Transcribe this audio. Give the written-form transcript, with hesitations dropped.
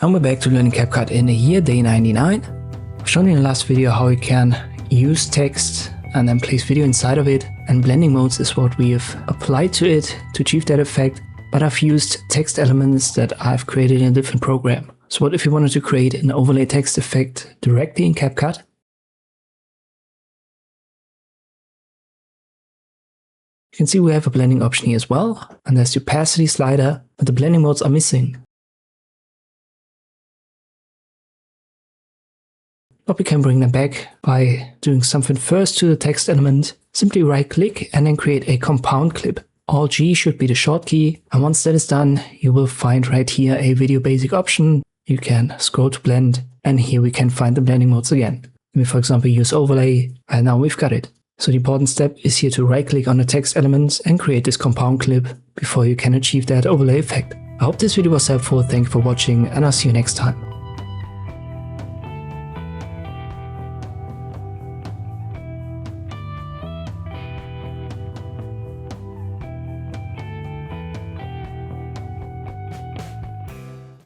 And we're back to learning CapCut in year day 99. I've shown you in the last video how you can use text and then place video inside of it, and blending modes is what we have applied to it to achieve that effect, but I've used text elements that I've created in a different program. So what if you wanted to create an overlay text effect directly in CapCut? You can see we have a blending option here as well, and there's the opacity slider, but the blending modes are missing. But we can bring them back by doing something first to the text element. Simply right click and then create a compound clip. Alt G should be the short key, and once that is done, you will find right here a video basic option. You can scroll to blend, and here we can find the blending modes again. Let me for example use overlay, and now we've got it. So the important step is here to right click on the text elements and create this compound clip before you can achieve that overlay effect. I hope this video was helpful, thank you for watching, and I'll see you next time.